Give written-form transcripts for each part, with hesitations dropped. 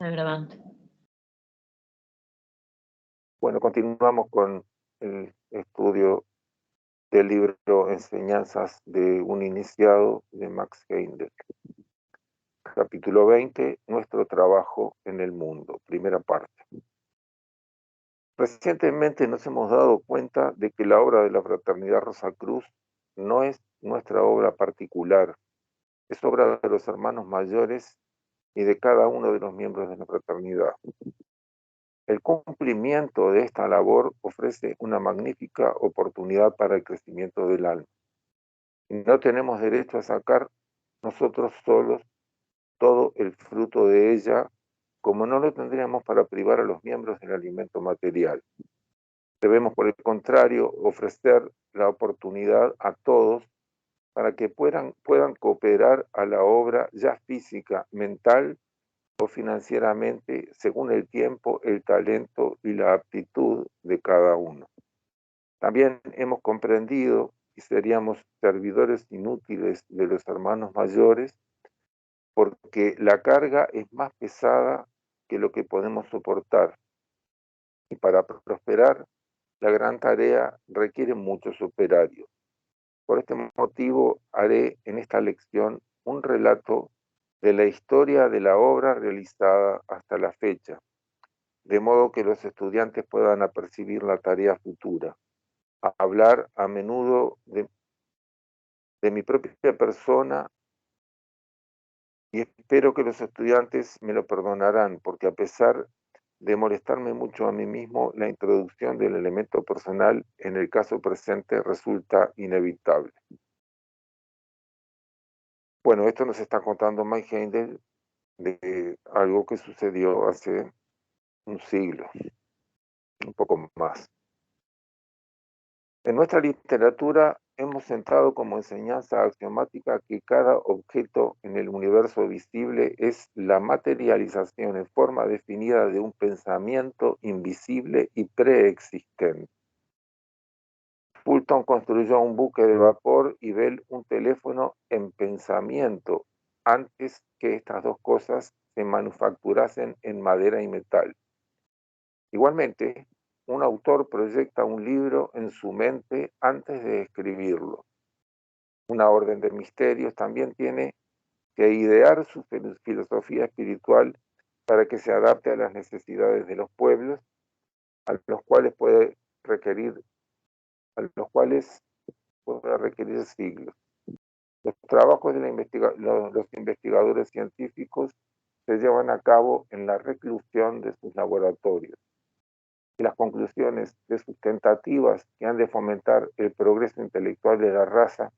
Está grabando. Bueno, continuamos con el estudio del libro Enseñanzas de un iniciado de Max Heindel. Capítulo 20, Nuestro trabajo en el mundo, primera parte. Recientemente nos hemos dado cuenta de que la obra de la Fraternidad Rosacruz no es nuestra obra particular, es obra de los hermanos mayores y de cada uno de los miembros de la fraternidad. El cumplimiento de esta labor ofrece una magnífica oportunidad para el crecimiento del alma. Y no tenemos derecho a sacar nosotros solos todo el fruto de ella, como no lo tendríamos para privar a los miembros del alimento material. Debemos, por el contrario, ofrecer la oportunidad a todos para que puedan cooperar a la obra ya física, mental o financieramente, según el tiempo, el talento y la aptitud de cada uno. También hemos comprendido que seríamos servidores inútiles de los hermanos mayores porque la carga es más pesada que lo que podemos soportar. Y para prosperar, la gran tarea requiere muchos operarios. Por este motivo, haré en esta lección un relato de la historia de la obra realizada hasta la fecha, de modo que los estudiantes puedan apercibir la tarea futura. A hablar a menudo de mi propia persona y espero que los estudiantes me lo perdonarán, porque a pesar de molestarme mucho a mí mismo, la introducción del elemento personal en el caso presente resulta inevitable. Bueno, esto nos está contando Mike Heindel de algo que sucedió hace un siglo, un poco más. En nuestra literatura hemos sentado como enseñanza axiomática que cada objeto en el universo visible es la materialización en forma definida de un pensamiento invisible y preexistente. Fulton construyó un buque de vapor y Bell un teléfono en pensamiento antes que estas dos cosas se manufacturasen en madera y metal. Igualmente, un autor proyecta un libro en su mente antes de escribirlo. Una orden de misterios también tiene que idear su filosofía espiritual para que se adapte a las necesidades de los pueblos, a los cuales puede requerir, siglos. Los trabajos de los investigadores científicos se llevan a cabo en la reclusión de sus laboratorios. Y las conclusiones de sus tentativas que han de fomentar el progreso intelectual de la raza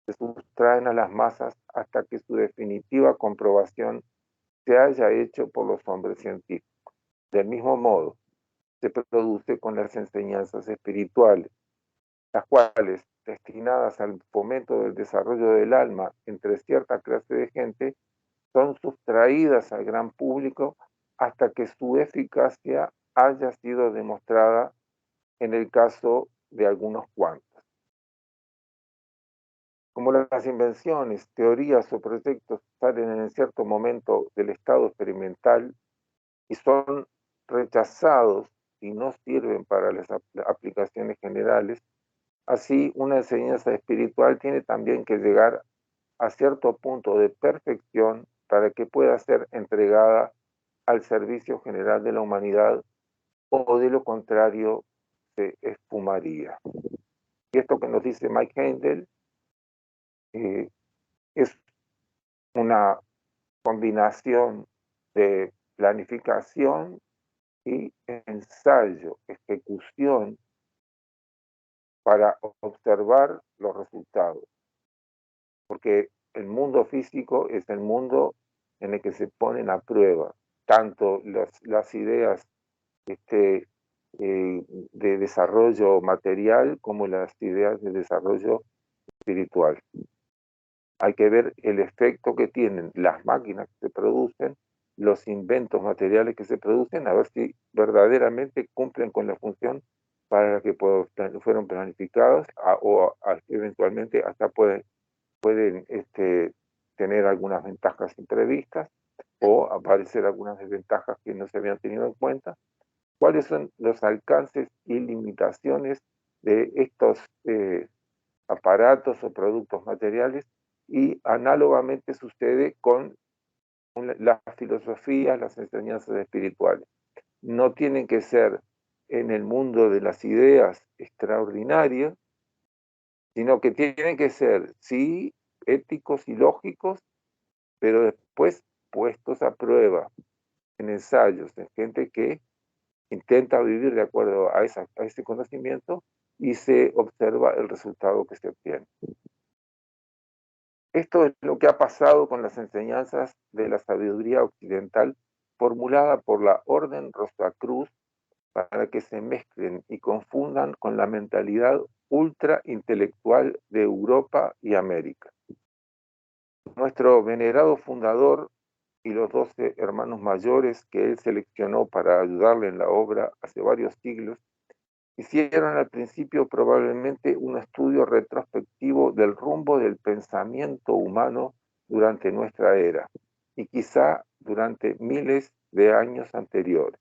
se sustraen a las masas hasta que su definitiva comprobación se haya hecho por los hombres científicos. Del mismo modo, se produce con las enseñanzas espirituales, las cuales, destinadas al fomento del desarrollo del alma entre cierta clase de gente, son sustraídas al gran público hasta que su eficacia haya sido demostrada en el caso de algunos cuantos. Como las invenciones, teorías o proyectos salen en cierto momento del estado experimental y son rechazados y no sirven para las aplicaciones generales, así una enseñanza espiritual tiene también que llegar a cierto punto de perfección para que pueda ser entregada al servicio general de la humanidad, o de lo contrario se esfumaría. Y esto que nos dice Mike Heindel es una combinación de planificación y ensayo, ejecución para observar los resultados, porque el mundo físico es el mundo en el que se ponen a prueba tanto las ideas de desarrollo material como las ideas de desarrollo espiritual. Hay que ver el efecto que tienen las máquinas que se producen, los inventos materiales que se producen, a ver si verdaderamente cumplen con la función para la que fueron planificados eventualmente hasta pueden tener algunas ventajas imprevistas o aparecer algunas desventajas que no se habían tenido en cuenta, cuáles son los alcances y limitaciones de estos aparatos o productos materiales, y análogamente sucede con las filosofías, las enseñanzas espirituales. No tienen que ser en el mundo de las ideas extraordinarias, sino que tienen que ser, sí, éticos y lógicos, pero después puestos a prueba en ensayos, en gente que intenta vivir de acuerdo a ese conocimiento y se observa el resultado que se obtiene. Esto es lo que ha pasado con las enseñanzas de la sabiduría occidental formulada por la Orden Rosacruz para que se mezclen y confundan con la mentalidad ultra intelectual de Europa y América. Nuestro venerado fundador y los 12 hermanos mayores que él seleccionó para ayudarle en la obra hace varios siglos, hicieron al principio probablemente un estudio retrospectivo del rumbo del pensamiento humano durante nuestra era y quizá durante miles de años anteriores.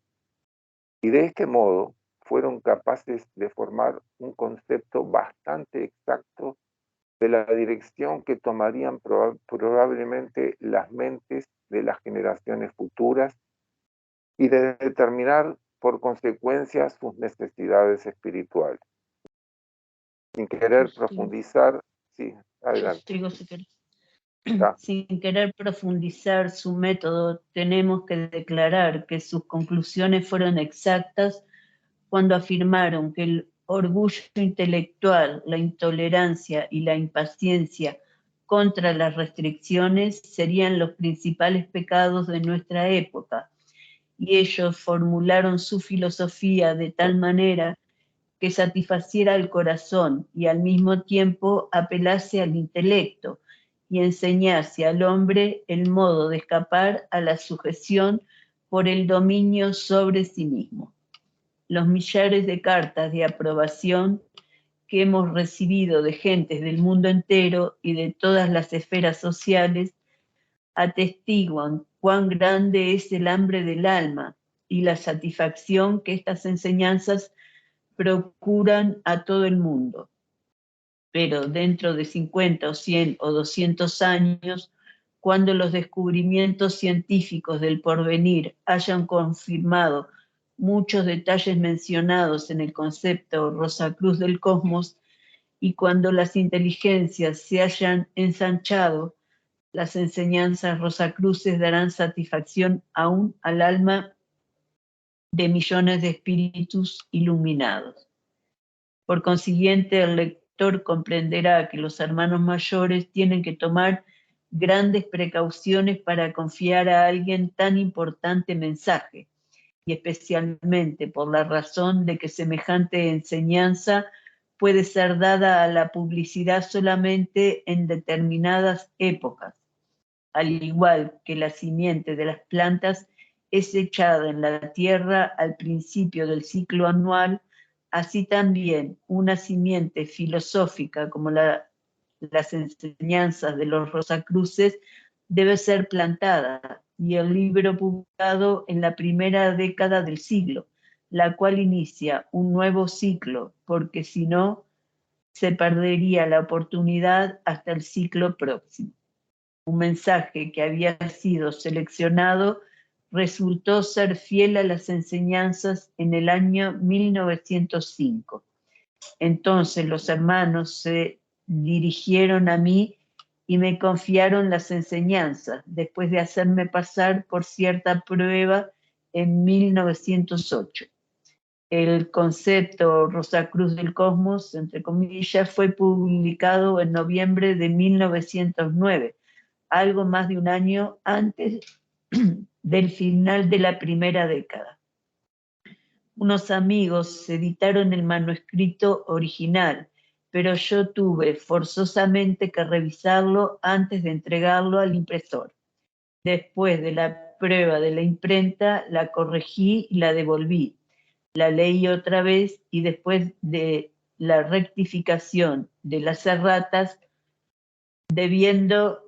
Y de este modo fueron capaces de formar un concepto bastante exacto de la dirección que tomarían probablemente las mentes de las generaciones futuras y de determinar por consecuencia sus necesidades espirituales. Sin querer profundizar, sí, adelante. Sigo si querés. Ya. Sin querer profundizar su método, tenemos que declarar que sus conclusiones fueron exactas cuando afirmaron que el orgullo intelectual, la intolerancia y la impaciencia contra las restricciones serían los principales pecados de nuestra época, y ellos formularon su filosofía de tal manera que satisfaciera al corazón y al mismo tiempo apelase al intelecto y enseñase al hombre el modo de escapar a la sujeción por el dominio sobre sí mismo. Los millares de cartas de aprobación que hemos recibido de gentes del mundo entero y de todas las esferas sociales atestiguan cuán grande es el hambre del alma y la satisfacción que estas enseñanzas procuran a todo el mundo. Pero dentro de 50 o 100 o 200 años, cuando los descubrimientos científicos del porvenir hayan confirmado muchos detalles mencionados en el concepto Rosacruz del cosmos, y cuando las inteligencias se hayan ensanchado, las enseñanzas rosacruces darán satisfacción aún al alma de millones de espíritus iluminados. Por consiguiente, el lector comprenderá que los hermanos mayores tienen que tomar grandes precauciones para confiar a alguien tan importante mensaje, y especialmente por la razón de que semejante enseñanza puede ser dada a la publicidad solamente en determinadas épocas. Al igual que la simiente de las plantas es echada en la tierra al principio del ciclo anual, así también una simiente filosófica como las enseñanzas de los Rosacruces debe ser plantada, y el libro publicado en la primera década del siglo, la cual inicia un nuevo ciclo, porque si no, se perdería la oportunidad hasta el ciclo próximo. Un mensaje que había sido seleccionado resultó ser fiel a las enseñanzas en el año 1905. Entonces los hermanos se dirigieron a mí y me confiaron las enseñanzas, después de hacerme pasar por cierta prueba en 1908. El concepto Rosacruz del Cosmos, entre comillas, fue publicado en noviembre de 1909, algo más de un año antes del final de la primera década. Unos amigos editaron el manuscrito original, pero yo tuve forzosamente que revisarlo antes de entregarlo al impresor. Después de la prueba de la imprenta, la corregí y la devolví. La leí otra vez y después de la rectificación de las erratas, debiendo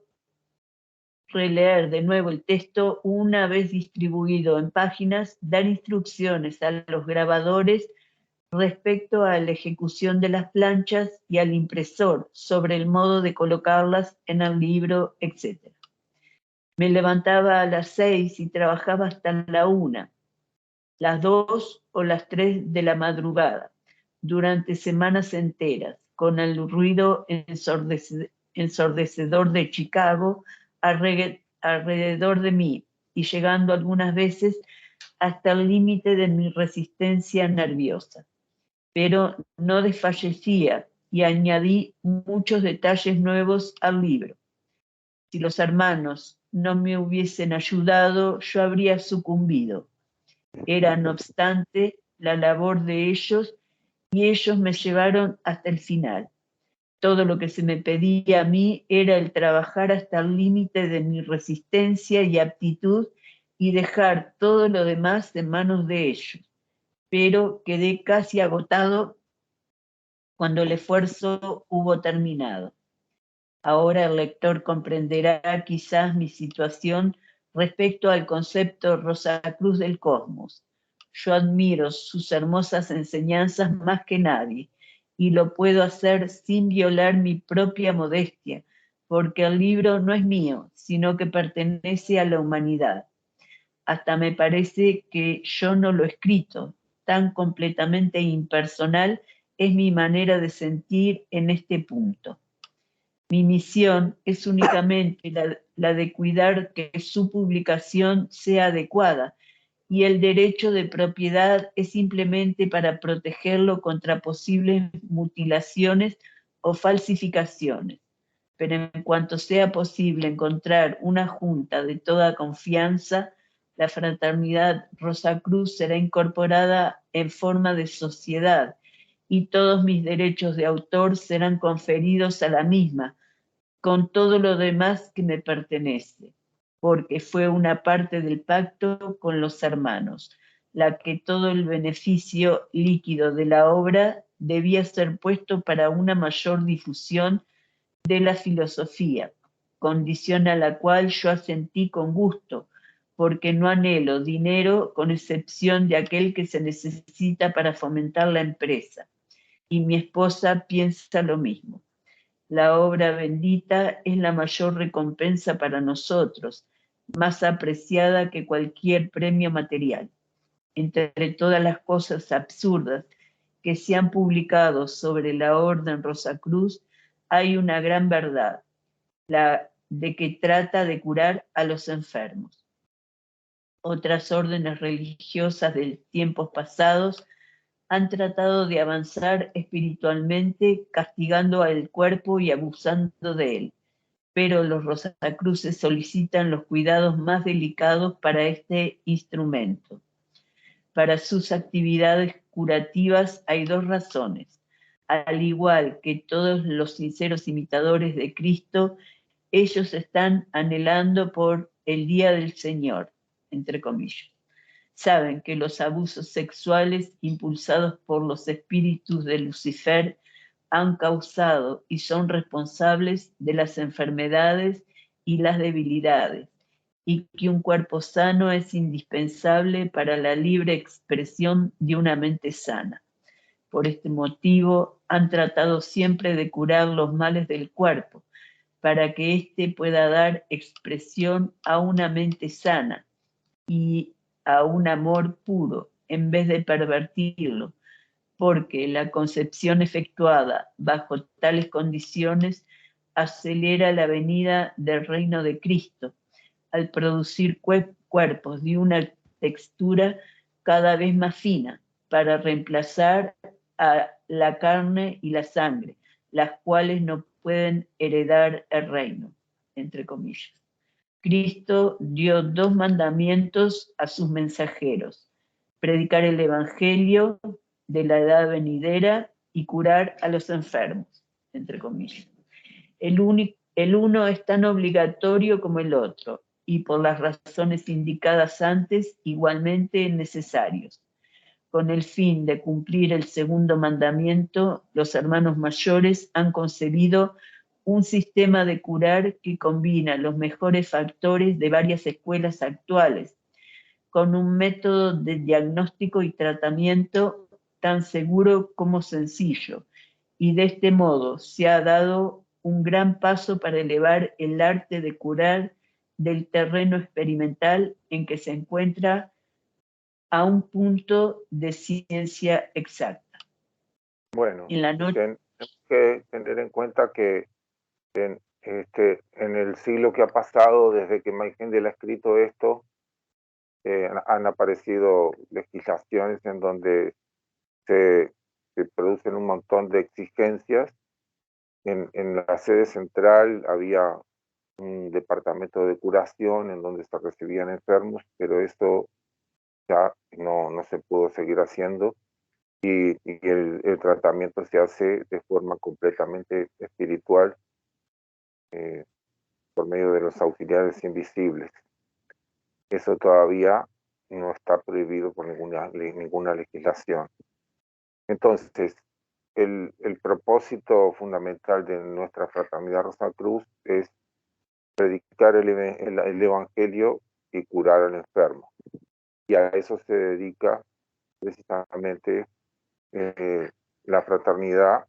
releer de nuevo el texto una vez distribuido en páginas, dar instrucciones a los grabadores respecto a la ejecución de las planchas y al impresor sobre el modo de colocarlas en el libro, etc. Me levantaba a las 6 y trabajaba hasta la 1, las 2 o las 3 de la madrugada, durante semanas enteras, con el ruido ensordecedor de Chicago alrededor de mí y llegando algunas veces hasta el límite de mi resistencia nerviosa. Pero no desfallecía y añadí muchos detalles nuevos al libro. Si los hermanos no me hubiesen ayudado, yo habría sucumbido. Era, no obstante, la labor de ellos y ellos me llevaron hasta el final. Todo lo que se me pedía a mí era el trabajar hasta el límite de mi resistencia y aptitud y dejar todo lo demás en manos de ellos. Pero quedé casi agotado cuando el esfuerzo hubo terminado. Ahora el lector comprenderá quizás mi situación respecto al concepto Rosacruz del cosmos. Yo admiro sus hermosas enseñanzas más que nadie y lo puedo hacer sin violar mi propia modestia, porque el libro no es mío, sino que pertenece a la humanidad. Hasta me parece que yo no lo he escrito, tan completamente impersonal es mi manera de sentir en este punto. Mi misión es únicamente la de cuidar que su publicación sea adecuada y el derecho de propiedad es simplemente para protegerlo contra posibles mutilaciones o falsificaciones. Pero en cuanto sea posible encontrar una junta de toda confianza, la Fraternidad Rosacruz será incorporada en forma de sociedad y todos mis derechos de autor serán conferidos a la misma, con todo lo demás que me pertenece, porque fue una parte del pacto con los hermanos, la que todo el beneficio líquido de la obra debía ser puesto para una mayor difusión de la filosofía, condición a la cual yo asentí con gusto, porque no anhelo dinero con excepción de aquel que se necesita para fomentar la empresa. Y mi esposa piensa lo mismo. La obra bendita es la mayor recompensa para nosotros, más apreciada que cualquier premio material. Entre todas las cosas absurdas que se han publicado sobre la Orden Rosacruz, hay una gran verdad, la de que trata de curar a los enfermos. Otras órdenes religiosas de tiempos pasados han tratado de avanzar espiritualmente castigando al cuerpo y abusando de él, pero los Rosacruces solicitan los cuidados más delicados para este instrumento. Para sus actividades curativas hay dos razones. Al igual que todos los sinceros imitadores de Cristo, ellos están anhelando por el día del Señor, entre comillas. Saben que los abusos sexuales impulsados por los espíritus de Lucifer han causado y son responsables de las enfermedades y las debilidades, y que un cuerpo sano es indispensable para la libre expresión de una mente sana. Por este motivo han tratado siempre de curar los males del cuerpo, para que éste pueda dar expresión a una mente sana y a un amor puro, en vez de pervertirlo, porque la concepción efectuada bajo tales condiciones acelera la venida del reino de Cristo, al producir cuerpos de una textura cada vez más fina, para reemplazar a la carne y la sangre, las cuales no pueden heredar el reino, entre comillas. Cristo dio dos mandamientos a sus mensajeros: predicar el evangelio de la edad venidera y curar a los enfermos, entre comillas. El uno es tan obligatorio como el otro, y por las razones indicadas antes, igualmente necesarios. Con el fin de cumplir el segundo mandamiento, los hermanos mayores han concebido un sistema de curar que combina los mejores factores de varias escuelas actuales, con un método de diagnóstico y tratamiento tan seguro como sencillo. Y de este modo se ha dado un gran paso para elevar el arte de curar del terreno experimental en que se encuentra a un punto de ciencia exacta. Bueno, En la noche, tenemos que tener en cuenta que en el siglo que ha pasado desde que Mike Hendel ha escrito esto, han aparecido legislaciones en donde se producen un montón de exigencias. En la sede central había un departamento de curación en donde se recibían enfermos, pero eso ya no se pudo seguir haciendo y el tratamiento se hace de forma completamente espiritual por medio de los auxiliares invisibles. Eso todavía no está prohibido por ninguna legislación. Entonces, el propósito fundamental de nuestra fraternidad Rosacruz es predicar el Evangelio y curar al enfermo. Y a eso se dedica precisamente la fraternidad,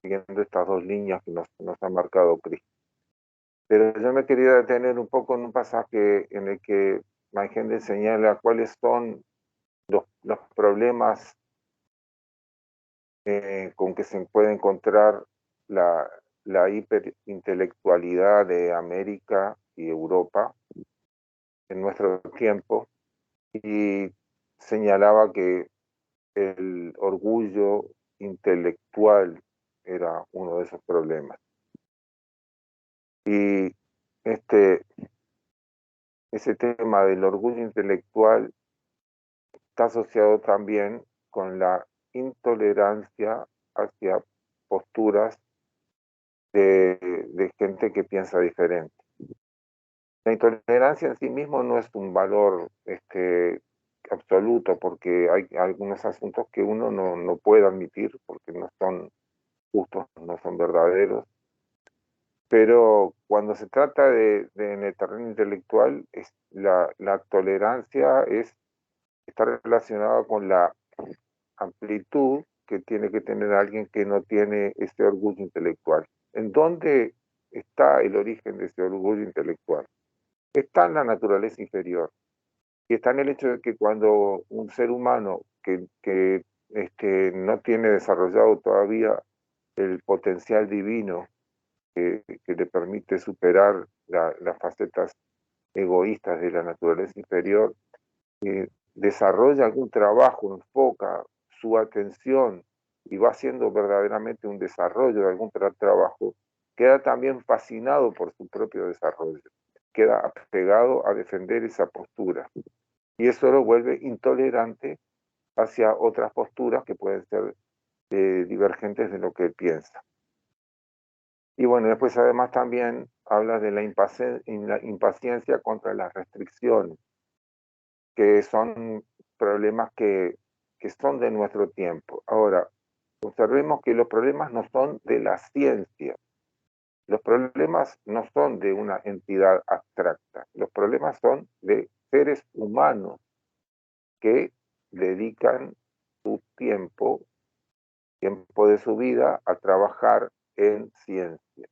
siguiendo estas dos líneas que nos ha marcado Cristo. Pero yo me quería detener un poco en un pasaje en el que Maigende señala cuáles son los problemas con que se puede encontrar la hiperintelectualidad de América y Europa en nuestro tiempo, y señalaba que el orgullo intelectual era uno de esos problemas. Y ese tema del orgullo intelectual está asociado también con la intolerancia hacia posturas de gente que piensa diferente. La intolerancia en sí mismo no es un valor absoluto, porque hay algunos asuntos que uno no puede admitir porque no son justos, no son verdaderos. Pero cuando se trata en el terreno intelectual, la tolerancia está relacionada con la amplitud que tiene que tener alguien que no tiene ese orgullo intelectual. ¿En dónde está el origen de ese orgullo intelectual? Está en la naturaleza inferior, y está en el hecho de que cuando un ser humano que no tiene desarrollado todavía el potencial divino que le permite superar las facetas egoístas de la naturaleza inferior, desarrolla algún trabajo, enfoca su atención y va haciendo verdaderamente un desarrollo de algún trabajo, queda también fascinado por su propio desarrollo, queda apegado a defender esa postura. Y eso lo vuelve intolerante hacia otras posturas que pueden ser divergentes de lo que él piensa. Y bueno, después además también habla de la impaciencia contra las restricciones, que son problemas que son de nuestro tiempo. Ahora, observemos que los problemas no son de la ciencia, los problemas no son de una entidad abstracta, los problemas son de seres humanos que dedican su tiempo de su vida a trabajar en ciencia.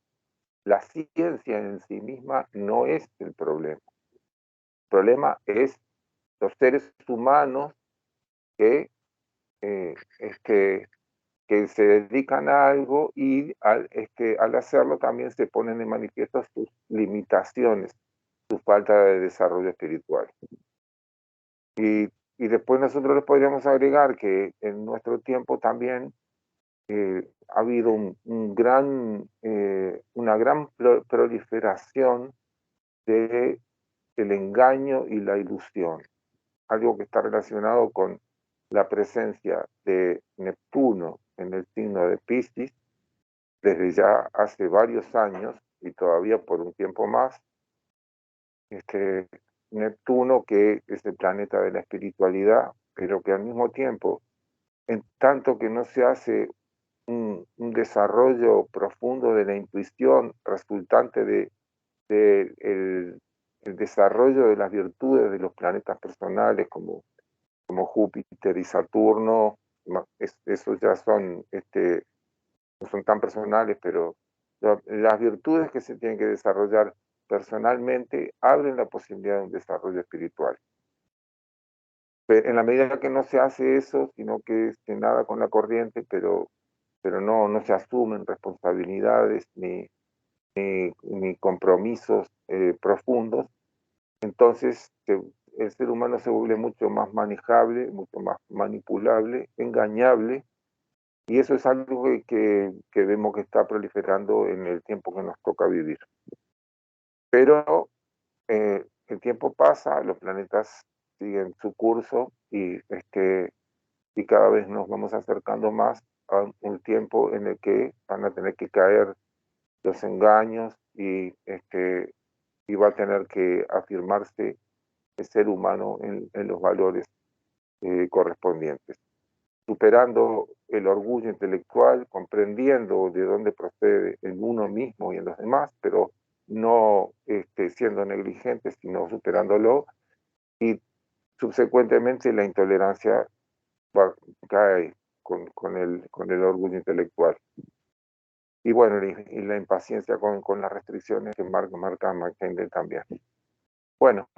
La ciencia en sí misma no es el problema. El problema es los seres humanos que, que se dedican a algo y al hacerlo también se ponen de manifiesto sus limitaciones, su falta de desarrollo espiritual. Y después nosotros les podríamos agregar que en nuestro tiempo también ha habido una gran proliferación del engaño y la ilusión, algo que está relacionado con la presencia de Neptuno en el signo de Piscis desde ya hace varios años y todavía por un tiempo más. Neptuno, que es el planeta de la espiritualidad, pero que al mismo tiempo, en tanto que no se hace un desarrollo profundo de la intuición resultante de el desarrollo de las virtudes de los planetas personales como Júpiter y Saturno. Esos ya son, no son tan personales, pero las virtudes que se tienen que desarrollar personalmente abren la posibilidad de un desarrollo espiritual. Pero en la medida que no se hace eso, sino que se nada con la corriente, pero no se asumen responsabilidades ni compromisos profundos, entonces el ser humano se vuelve mucho más manejable, mucho más manipulable, engañable, y eso es algo que vemos que está proliferando en el tiempo que nos toca vivir. Pero el tiempo pasa, los planetas siguen su curso y cada vez nos vamos acercando más a un tiempo en el que van a tener que caer los engaños y va a tener que afirmarse el ser humano en los valores correspondientes, superando el orgullo intelectual, comprendiendo de dónde procede en uno mismo y en los demás, pero no siendo negligentes, sino superándolo, y subsecuentemente la intolerancia cae con el orgullo intelectual. Y bueno, y la impaciencia con las restricciones que marca McKendall también. Bueno,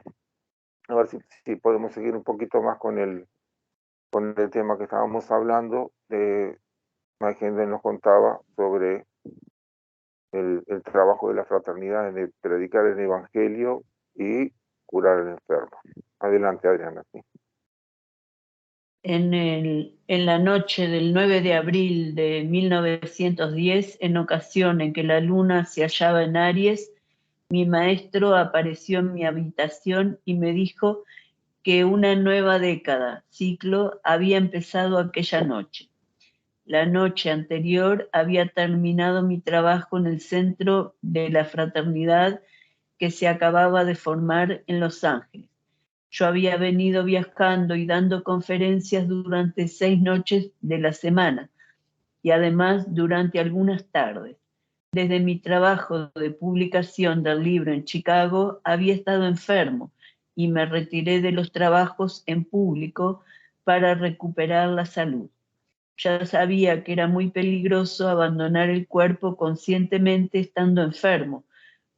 a ver si podemos seguir un poquito más con el tema que estábamos hablando. McKendall nos contaba sobre el trabajo de la fraternidad en predicar el evangelio y curar al enfermo. Adelante, Adriana. Sí. En la noche del 9 de abril de 1910, en ocasión en que la luna se hallaba en Aries, mi maestro apareció en mi habitación y me dijo que una nueva década, ciclo, había empezado aquella noche. La noche anterior había terminado mi trabajo en el centro de la fraternidad que se acababa de formar en Los Ángeles. Yo había venido viajando y dando conferencias durante 6 noches de la semana y además durante algunas tardes. Desde mi trabajo de publicación del libro en Chicago había estado enfermo y me retiré de los trabajos en público para recuperar la salud. Ya sabía que era muy peligroso abandonar el cuerpo conscientemente estando enfermo,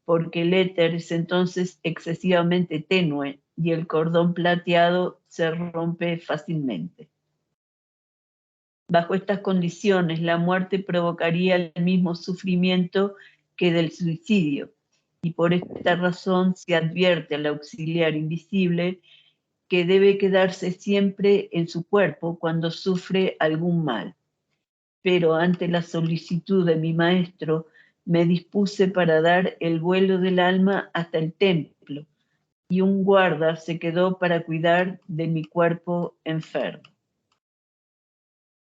porque el éter es entonces excesivamente tenue y el cordón plateado se rompe fácilmente. Bajo estas condiciones, la muerte provocaría el mismo sufrimiento que del suicidio, y por esta razón se advierte al auxiliar invisible que debe quedarse siempre en su cuerpo cuando sufre algún mal. Pero ante la solicitud de mi maestro, me dispuse para dar el vuelo del alma hasta el templo, y un guarda se quedó para cuidar de mi cuerpo enfermo.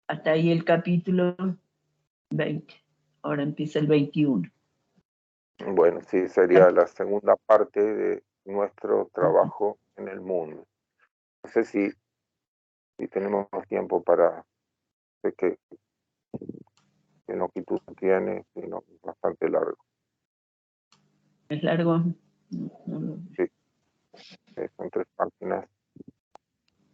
Hasta ahí el capítulo 20. Ahora empieza el 21. Bueno, sí, sería la segunda parte de nuestro trabajo en el mundo. No sé si tenemos tiempo para... Sé que longitud tiene, sino bastante largo. ¿Es largo? Sí, son 3 páginas.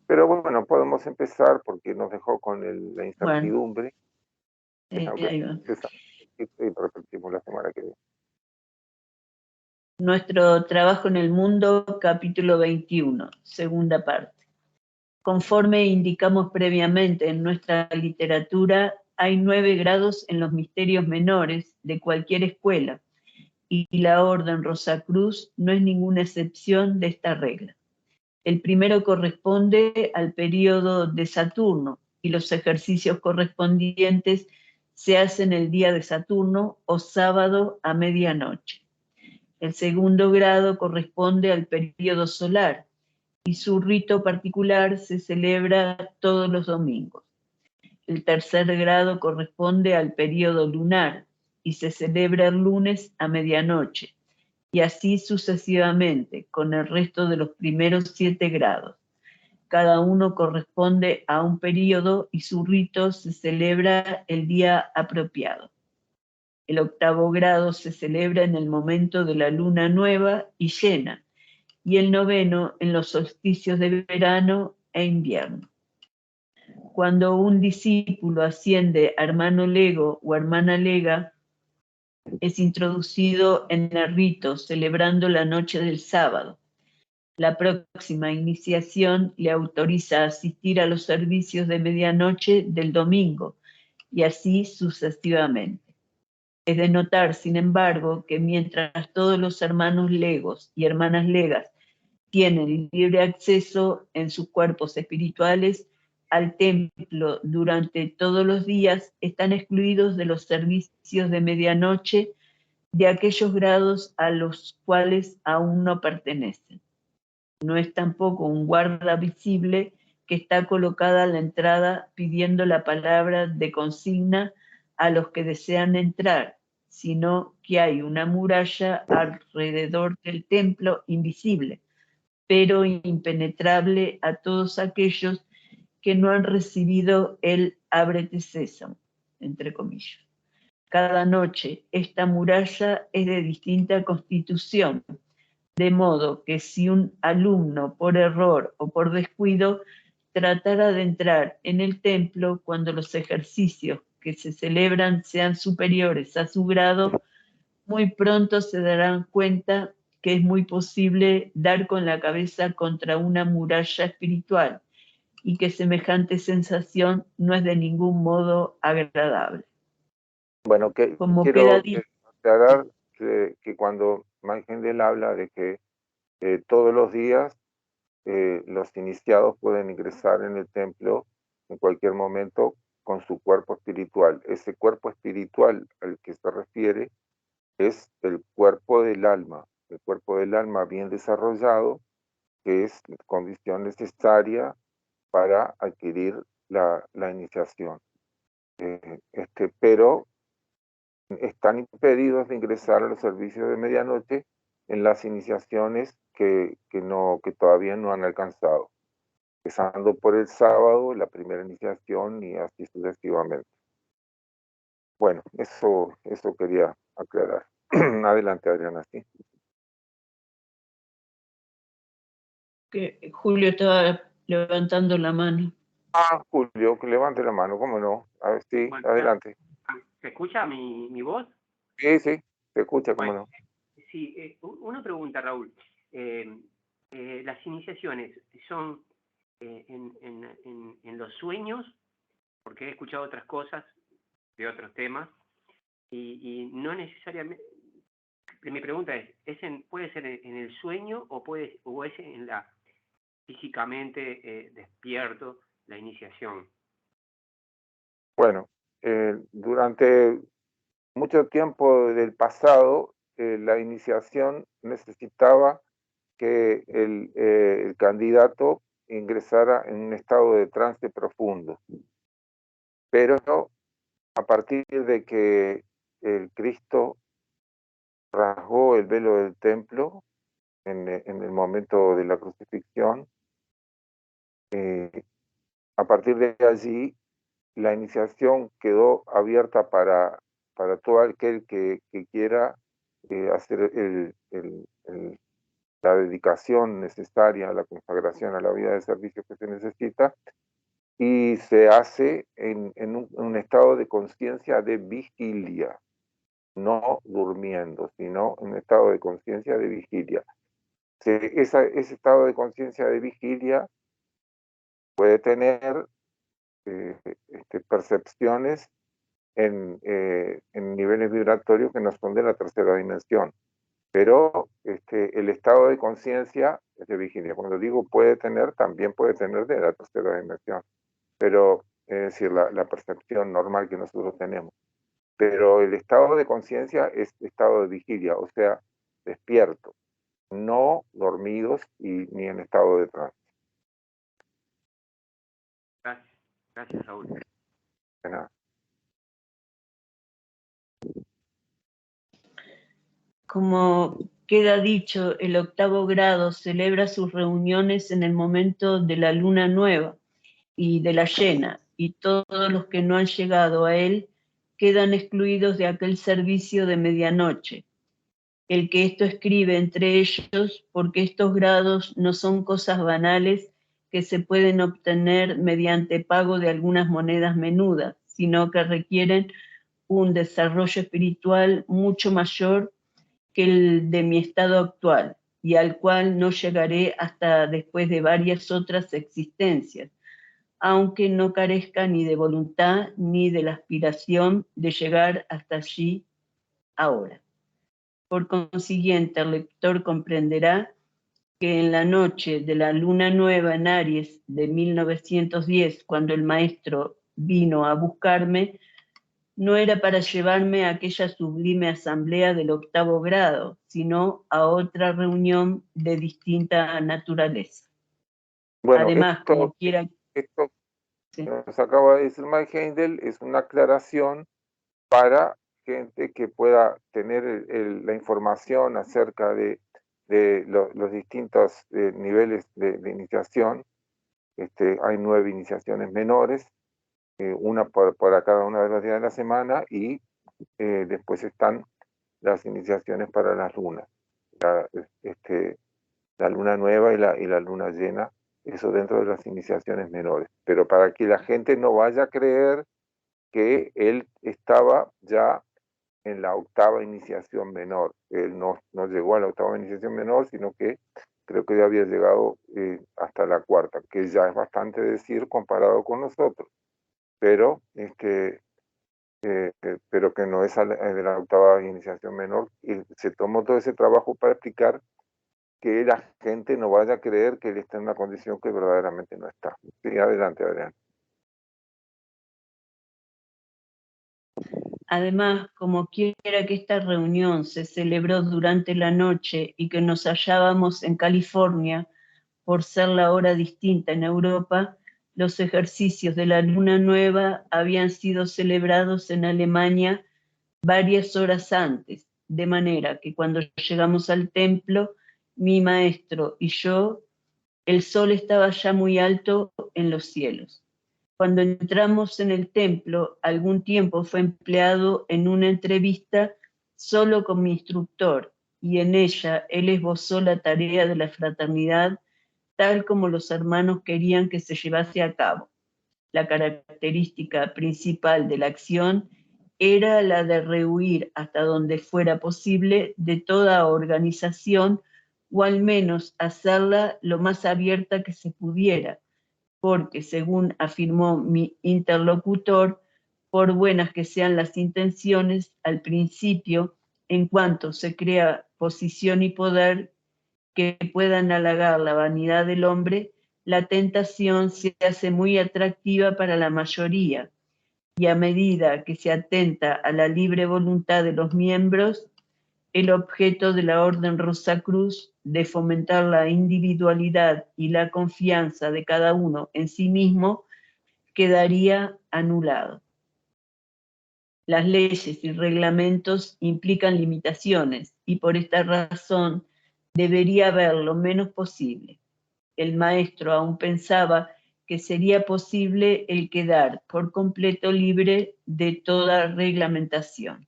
Pero bueno, podemos empezar porque nos dejó con la incertidumbre. Bueno, ahí va. Y repetimos la semana que viene. Nuestro trabajo en el mundo, capítulo 21, segunda parte. Conforme indicamos previamente en nuestra literatura, hay 9 grados en los misterios menores de cualquier escuela, y la Orden Rosacruz no es ninguna excepción de esta regla. El primero corresponde al periodo de Saturno, y los ejercicios correspondientes se hacen el día de Saturno o sábado a medianoche. El segundo grado corresponde al periodo solar, y su rito particular se celebra todos los domingos. El tercer grado corresponde al periodo lunar y se celebra el lunes a medianoche, y así sucesivamente con el resto de los primeros 7 grados. Cada uno corresponde a un período y su rito se celebra el día apropiado. El 8º grado se celebra en el momento de la luna nueva y llena, y el 9º en los solsticios de verano e invierno. Cuando un discípulo asciende a hermano lego o hermana lega, es introducido en el rito celebrando la noche del sábado. La próxima iniciación le autoriza a asistir a los servicios de medianoche del domingo, y así sucesivamente. Es de notar, sin embargo, que mientras todos los hermanos legos y hermanas legas tienen libre acceso en sus cuerpos espirituales al templo durante todos los días, están excluidos de los servicios de medianoche de aquellos grados a los cuales aún no pertenecen. No es tampoco un guarda visible que está colocada a la entrada pidiendo la palabra de consigna a los que desean entrar, sino que hay una muralla alrededor del templo invisible, pero impenetrable a todos aquellos que no han recibido el ábrete sésamo, entre comillas. Cada noche esta muralla es de distinta constitución, de modo que si un alumno por error o por descuido tratara de entrar en el templo cuando los ejercicios que se celebran sean superiores a su grado, muy pronto se darán cuenta que es muy posible dar con la cabeza contra una muralla espiritual y que semejante sensación no es de ningún modo agradable. Bueno, Como quiero queda aclarar que cuando Mangel habla de que todos los días los iniciados pueden ingresar en el templo en cualquier momento con su cuerpo espiritual. Ese cuerpo espiritual al que se refiere es el cuerpo del alma bien desarrollado, que es condición necesaria para adquirir la iniciación. Pero están impedidos de ingresar a los servicios de medianoche en las iniciaciones que todavía no han alcanzado, empezando por el sábado, la primera iniciación y así sucesivamente. Bueno, eso quería aclarar. Adelante, Adriana, sí. que Julio estaba levantando la mano. Julio, que levante la mano, ¿cómo no? A ver, sí, Bueno, adelante. ¿se escucha mi voz? Sí, se escucha, ¿cómo no? Sí, una pregunta, Raúl. Las iniciaciones son en los sueños, porque he escuchado otras cosas de otros temas, y no necesariamente. Mi pregunta es ¿puede ser en el sueño o es en la físicamente despierto la iniciación? Bueno, durante mucho tiempo del pasado, la iniciación necesitaba que el candidato ingresara en un estado de trance profundo. Pero a partir de que el Cristo rasgó el velo del templo en el momento de la crucifixión, a partir de allí la iniciación quedó abierta para todo aquel que quiera hacer la dedicación necesaria a la consagración a la vida de servicio que se necesita, y se hace en un estado de conciencia de vigilia, no durmiendo, sino en un estado de conciencia de vigilia. Ese estado de conciencia de vigilia puede tener percepciones en niveles vibratorios que no son de la tercera dimensión. Pero el estado de conciencia es de vigilia. Cuando digo puede tener, también puede tener de la tercera dimensión. Pero es decir, la percepción normal que nosotros tenemos. Pero el estado de conciencia es estado de vigilia, o sea, despierto, no dormidos ni en estado de trance. Gracias, Raúl. De nada. Como queda dicho, el 8º grado celebra sus reuniones en el momento de la luna nueva y de la llena, y todos los que no han llegado a él quedan excluidos de aquel servicio de medianoche. El que esto escribe entre ellos, porque estos grados no son cosas banales que se pueden obtener mediante pago de algunas monedas menudas, sino que requieren un desarrollo espiritual mucho mayor que el de mi estado actual, y al cual no llegaré hasta después de varias otras existencias, aunque no carezca ni de voluntad ni de la aspiración de llegar hasta allí ahora. Por consiguiente, el lector comprenderá que en la noche de la luna nueva en Aries de 1910, cuando el maestro vino a buscarme, no era para llevarme a aquella sublime asamblea del 8º grado, sino a otra reunión de distinta naturaleza. Bueno, Además, como quiera... Esto Sí. que nos acaba de decir Mike Heindel es una aclaración para gente que pueda tener la información acerca de los distintos niveles de iniciación. Hay 9 iniciaciones menores, una para cada uno de los días de la semana, y después están las iniciaciones para las lunas, la luna nueva y la luna llena, eso dentro de las iniciaciones menores. Pero para que la gente no vaya a creer que él estaba ya en la 8ª iniciación menor. Él no llegó a la 8ª iniciación menor, sino que creo que ya había llegado hasta la 4ª, que ya es bastante decir comparado con nosotros, pero pero que no es de la 8ª iniciación menor, y se tomó todo ese trabajo para explicar que la gente no vaya a creer que él está en una condición que verdaderamente no está. Sí, adelante, Adrián. Además, como quiera que esta reunión se celebró durante la noche y que nos hallábamos en California, por ser la hora distinta en Europa, los ejercicios de la luna nueva habían sido celebrados en Alemania varias horas antes, de manera que cuando llegamos al templo, mi maestro y yo, el sol estaba ya muy alto en los cielos. Cuando entramos en el templo, algún tiempo fue empleado en una entrevista solo con mi instructor, y en ella él esbozó la tarea de la fraternidad tal como los hermanos querían que se llevase a cabo. La característica principal de la acción era la de rehuir hasta donde fuera posible de toda organización, o al menos hacerla lo más abierta que se pudiera, porque, según afirmó mi interlocutor, por buenas que sean las intenciones, al principio, en cuanto se crea posición y poder que puedan halagar la vanidad del hombre, la tentación se hace muy atractiva para la mayoría, y a medida que se atenta a la libre voluntad de los miembros, el objeto de la Orden Rosacruz de fomentar la individualidad y la confianza de cada uno en sí mismo quedaría anulado. Las leyes y reglamentos implican limitaciones, y por esta razón debería haber lo menos posible. El maestro aún pensaba que sería posible el quedar por completo libre de toda reglamentación.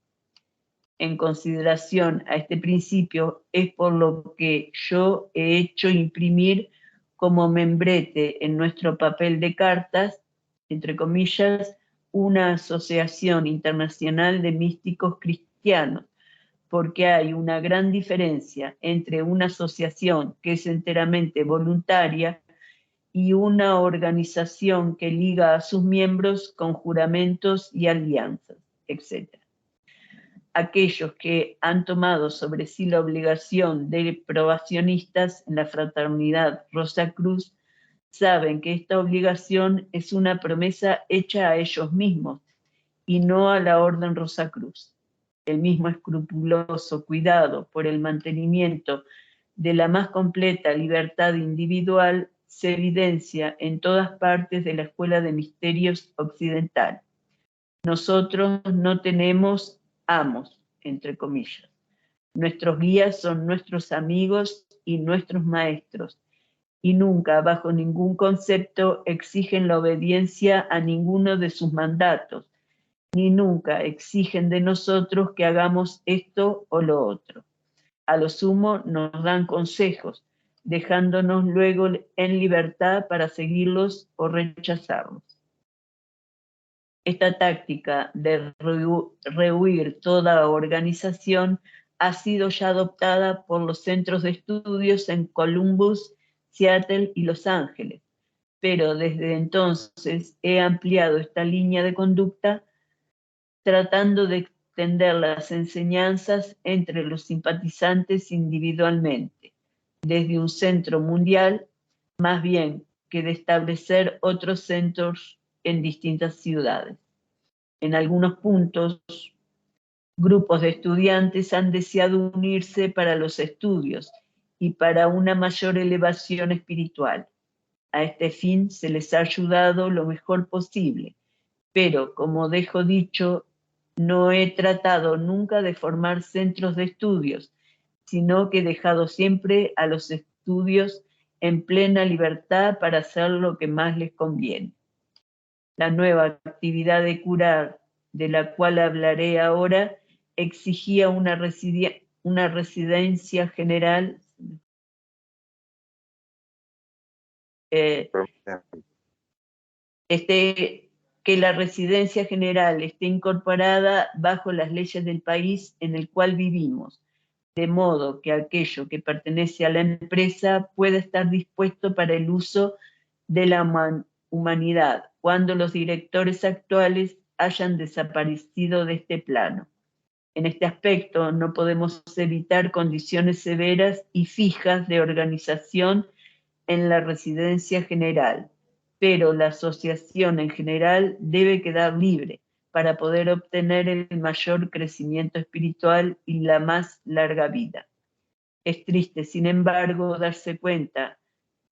En consideración a este principio es por lo que yo he hecho imprimir como membrete en nuestro papel de cartas, entre comillas, una asociación internacional de místicos cristianos, porque hay una gran diferencia entre una asociación que es enteramente voluntaria y una organización que liga a sus miembros con juramentos y alianzas, etc. Aquellos que han tomado sobre sí la obligación de probacionistas en la fraternidad Rosacruz saben que esta obligación es una promesa hecha a ellos mismos y no a la Orden Rosacruz. El mismo escrupuloso cuidado por el mantenimiento de la más completa libertad individual se evidencia en todas partes de la Escuela de Misterios Occidental. Nosotros no tenemos amos, entre comillas. Nuestros guías son nuestros amigos y nuestros maestros, y nunca, bajo ningún concepto, exigen la obediencia a ninguno de sus mandatos, ni nunca exigen de nosotros que hagamos esto o lo otro. A lo sumo nos dan consejos, dejándonos luego en libertad para seguirlos o rechazarlos. Esta táctica de rehuir toda organización ha sido ya adoptada por los centros de estudios en Columbus, Seattle y Los Ángeles, pero desde entonces he ampliado esta línea de conducta tratando de extender las enseñanzas entre los simpatizantes individualmente, desde un centro mundial, más bien que de establecer otros centros en distintas ciudades. En algunos puntos, grupos de estudiantes han deseado unirse para los estudios y para una mayor elevación espiritual. A este fin se les ha ayudado lo mejor posible, pero como dejo dicho, no he tratado nunca de formar centros de estudios, sino que he dejado siempre a los estudios en plena libertad para hacer lo que más les conviene. La nueva actividad de curar, de la cual hablaré ahora, exigía una residencia general que la residencia general esté incorporada bajo las leyes del país en el cual vivimos, de modo que aquello que pertenece a la empresa pueda estar dispuesto para el uso de la humanidad cuando los directores actuales hayan desaparecido de este plano. En este aspecto no podemos evitar condiciones severas y fijas de organización en la residencia general, pero la asociación en general debe quedar libre para poder obtener el mayor crecimiento espiritual y la más larga vida. Es triste, sin embargo, darse cuenta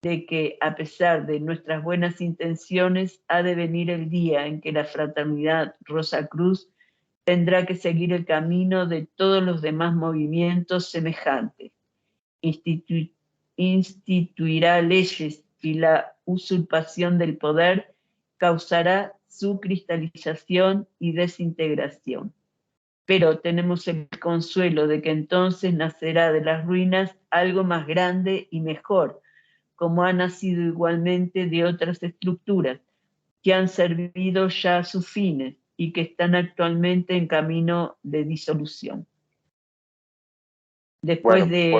de que, a pesar de nuestras buenas intenciones, ha de venir el día en que la fraternidad Rosa Cruz tendrá que seguir el camino de todos los demás movimientos semejantes. Instituirá leyes y la usurpación del poder causará su cristalización y desintegración. Pero tenemos el consuelo de que entonces nacerá de las ruinas algo más grande y mejor, como ha nacido igualmente de otras estructuras que han servido ya a sus fines y que están actualmente en camino de disolución. Después de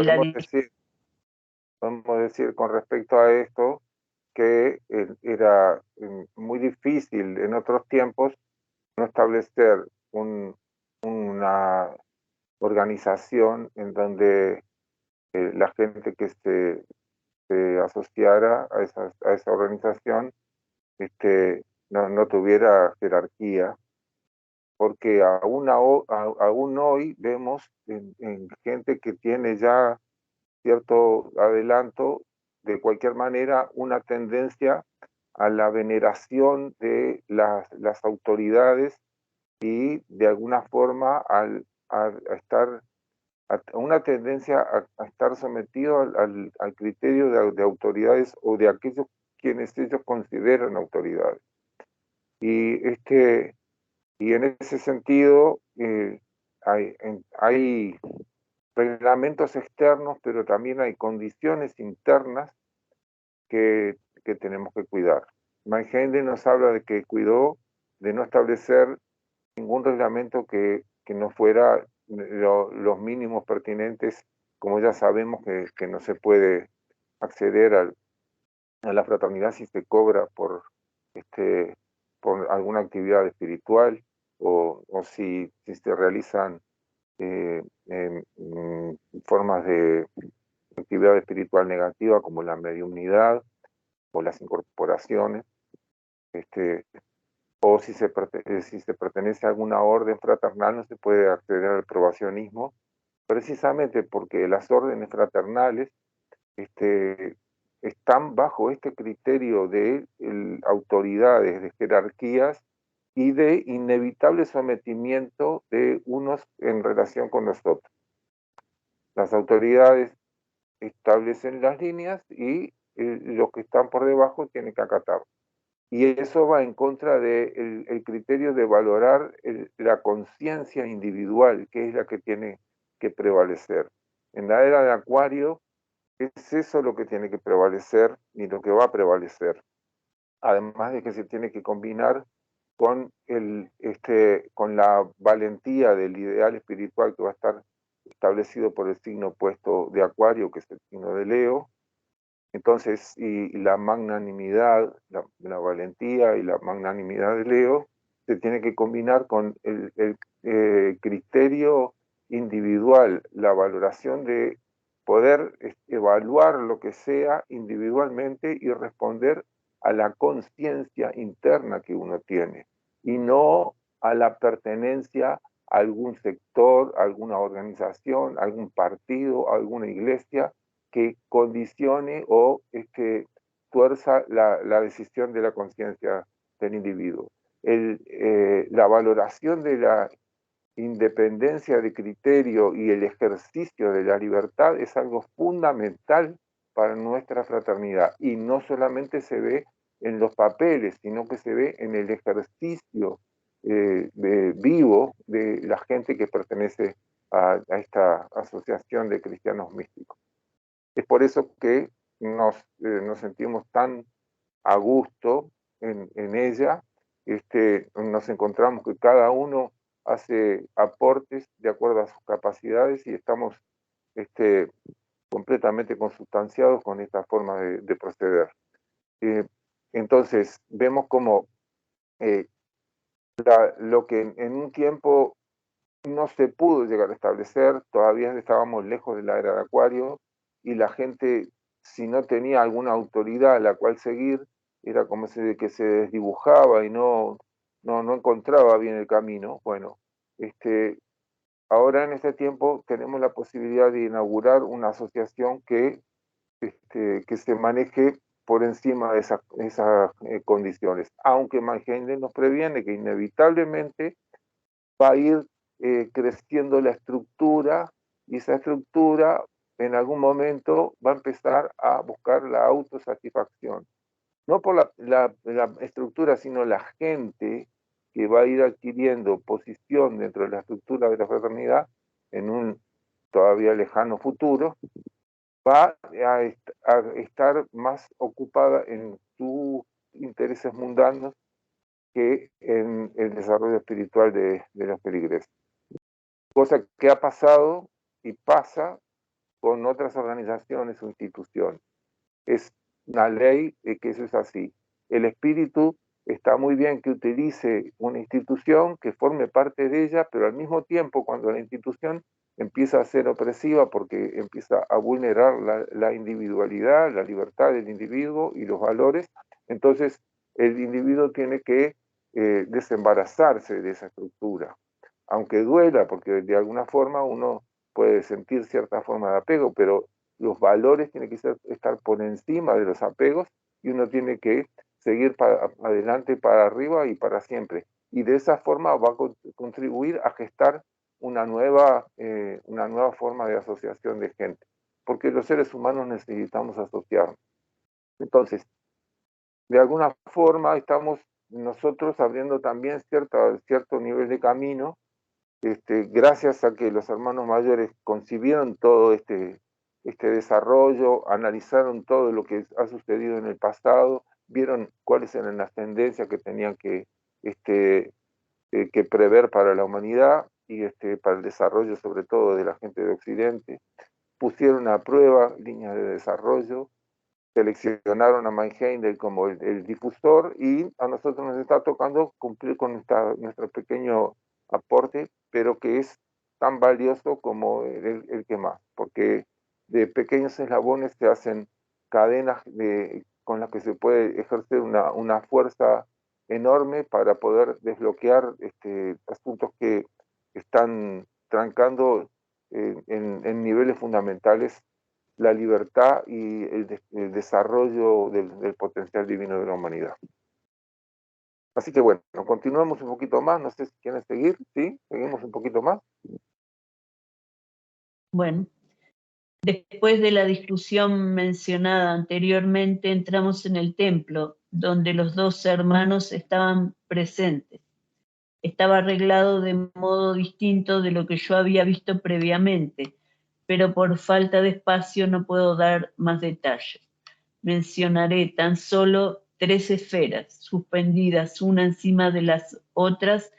podemos decir con respecto a esto que era muy difícil en otros tiempos no establecer una organización en donde la gente que se asociara a esa organización no tuviera jerarquía, porque aún hoy vemos en gente que tiene ya cierto adelanto, de cualquier manera, una tendencia a la veneración de las autoridades y de alguna forma a una tendencia a estar sometido al criterio de autoridades o de aquellos quienes ellos consideran autoridades. Y en ese sentido hay reglamentos externos, pero también hay condiciones internas que tenemos que cuidar. Mike Hendry nos habla de que cuidó de no establecer ningún reglamento que no fuera los mínimos pertinentes, como ya sabemos que no se puede acceder a la fraternidad si se cobra por alguna actividad espiritual o si se realizan formas de actividad espiritual negativa como la mediunidad o las incorporaciones, o si se pertenece a alguna orden fraternal no se puede acceder al probacionismo, precisamente porque las órdenes fraternales están bajo este criterio de autoridades, de jerarquías y de inevitable sometimiento de unos en relación con los otros. Las autoridades establecen las líneas y los que están por debajo tienen que acatar. Y eso va en contra del el criterio de valorar la conciencia individual, que es la que tiene que prevalecer. En la era de Acuario es eso lo que tiene que prevalecer y lo que va a prevalecer. Además de que se tiene que combinar con, con la valentía del ideal espiritual que va a estar establecido por el signo opuesto de Acuario, que es el signo de Leo. Entonces, y la magnanimidad, la valentía y la magnanimidad de Leo se tiene que combinar con el criterio individual, la valoración de poder evaluar lo que sea individualmente y responder a la conciencia interna que uno tiene y no a la pertenencia a algún sector, a alguna organización, a algún partido, a alguna iglesia que condicione o tuerza la decisión de la conciencia del individuo. La valoración de la independencia de criterio y el ejercicio de la libertad es algo fundamental para nuestra fraternidad y no solamente se ve en los papeles, sino que se ve en el ejercicio vivo de la gente que pertenece a esta asociación de cristianos místicos. Es por eso que nos sentimos tan a gusto en ella. Nos encontramos que cada uno hace aportes de acuerdo a sus capacidades y estamos completamente consustanciados con esta forma de proceder. Entonces, vemos como lo que en un tiempo no se pudo llegar a establecer, todavía estábamos lejos de la era de Acuario, y la gente, si no tenía alguna autoridad a la cual seguir, era como que se desdibujaba y no encontraba bien el camino. Bueno, ahora en este tiempo tenemos la posibilidad de inaugurar una asociación que se maneje por encima de esas condiciones, aunque Manheim nos previene que inevitablemente va a ir creciendo la estructura y esa estructura en algún momento va a empezar a buscar la autosatisfacción. No por la estructura, sino la gente que va a ir adquiriendo posición dentro de la estructura de la fraternidad en un todavía lejano futuro, va a estar más ocupada en sus intereses mundanos que en el desarrollo espiritual de los feligreses. Cosa que ha pasado y pasa con otras organizaciones o instituciones. Es una ley de que eso es así. El espíritu está muy bien que utilice una institución, que forme parte de ella, pero al mismo tiempo cuando la institución empieza a ser opresiva porque empieza a vulnerar la individualidad, la libertad del individuo y los valores, entonces el individuo tiene que desembarazarse de esa estructura. Aunque duela, porque de alguna forma uno puede sentir cierta forma de apego, pero los valores tienen que estar por encima de los apegos y uno tiene que seguir para adelante, para arriba y para siempre. Y de esa forma va a contribuir a gestar una nueva forma de asociación de gente, porque los seres humanos necesitamos asociarnos. Entonces, de alguna forma estamos nosotros abriendo también cierto nivel de camino, gracias a que los hermanos mayores concibieron todo este desarrollo, analizaron todo lo que ha sucedido en el pasado, vieron cuáles eran las tendencias que tenían que prever para la humanidad y para el desarrollo sobre todo de la gente de Occidente, pusieron a prueba líneas de desarrollo, seleccionaron a Mannheim como el difusor y a nosotros nos está tocando cumplir con nuestro pequeño aporte, pero que es tan valioso como el que más, porque de pequeños eslabones se hacen cadenas con las que se puede ejercer una fuerza enorme para poder desbloquear asuntos que están trancando en niveles fundamentales la libertad y el desarrollo del potencial divino de la humanidad. Así que bueno, continuamos un poquito más, no sé si quieren seguir, ¿sí? Seguimos un poquito más. Bueno, Después de la discusión mencionada anteriormente, entramos en el templo, donde los dos hermanos estaban presentes. Estaba arreglado de modo distinto de lo que yo había visto previamente, pero por falta de espacio no puedo dar más detalles. Mencionaré tan solo 3 esferas, suspendidas una encima de las otras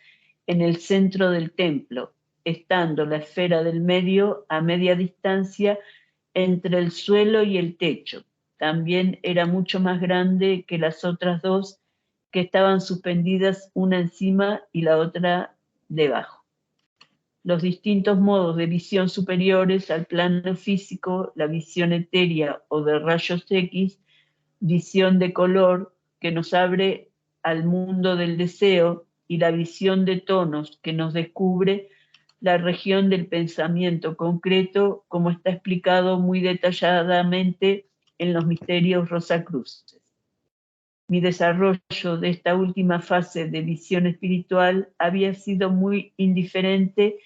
en el centro del templo, estando la esfera del medio a media distancia entre el suelo y el techo. También era mucho más grande que las otras dos, que estaban suspendidas una encima y la otra debajo. Los distintos modos de visión superiores al plano físico, la visión etérea o de rayos X, visión de color que nos abre al mundo del deseo, y la visión de tonos que nos descubre la región del pensamiento concreto, como está explicado muy detalladamente en los misterios rosacruces. Mi desarrollo de esta última fase de visión espiritual había sido muy indiferente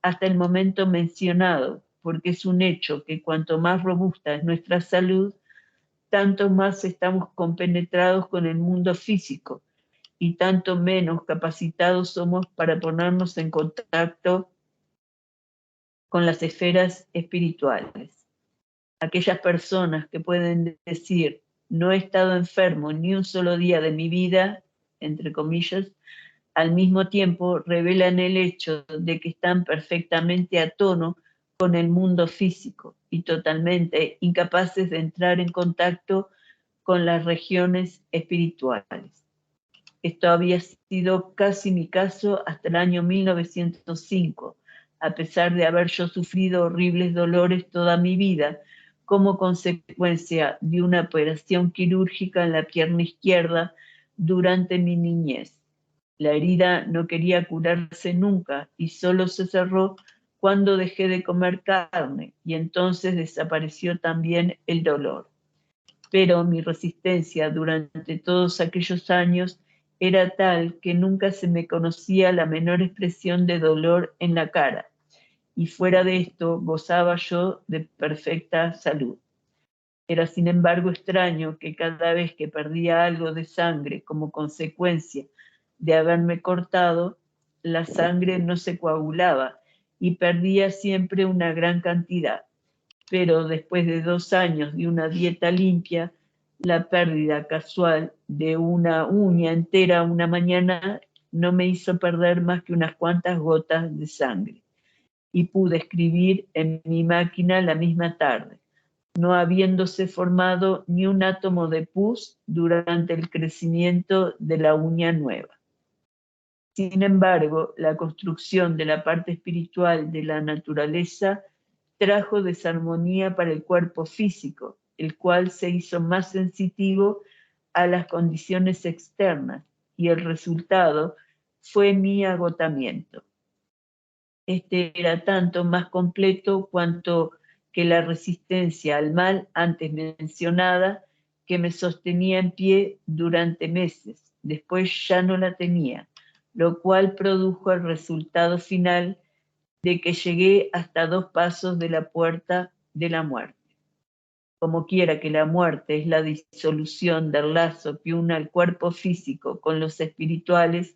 hasta el momento mencionado, porque es un hecho que cuanto más robusta es nuestra salud, tanto más estamos compenetrados con el mundo físico y tanto menos capacitados somos para ponernos en contacto con las esferas espirituales. Aquellas personas que pueden decir, no he estado enfermo ni un solo día de mi vida, entre comillas, al mismo tiempo revelan el hecho de que están perfectamente a tono con el mundo físico y totalmente incapaces de entrar en contacto con las regiones espirituales. Esto había sido casi mi caso hasta el año 1905, a pesar de haber yo sufrido horribles dolores toda mi vida como consecuencia de una operación quirúrgica en la pierna izquierda durante mi niñez. La herida no quería curarse nunca y solo se cerró cuando dejé de comer carne, y entonces desapareció también el dolor. Pero mi resistencia durante todos aquellos años era tal que nunca se me conocía la menor expresión de dolor en la cara, y fuera de esto gozaba yo de perfecta salud. Era sin embargo extraño que cada vez que perdía algo de sangre como consecuencia de haberme cortado, la sangre no se coagulaba y perdía siempre una gran cantidad. Pero después de 2 años de una dieta limpia, la pérdida casual de una uña entera una mañana no me hizo perder más que unas cuantas gotas de sangre. Y pude escribir en mi máquina la misma tarde, no habiéndose formado ni un átomo de pus durante el crecimiento de la uña nueva. Sin embargo, la construcción de la parte espiritual de la naturaleza trajo desarmonía para el cuerpo físico, el cual se hizo más sensitivo a las condiciones externas, y el resultado fue mi agotamiento. Este era tanto más completo cuanto que la resistencia al mal antes mencionada, que me sostenía en pie durante meses, después ya no la tenía, lo cual produjo el resultado final de que llegué hasta 2 pasos de la puerta de la muerte. Como quiera que la muerte es la disolución del lazo que une al cuerpo físico con los espirituales,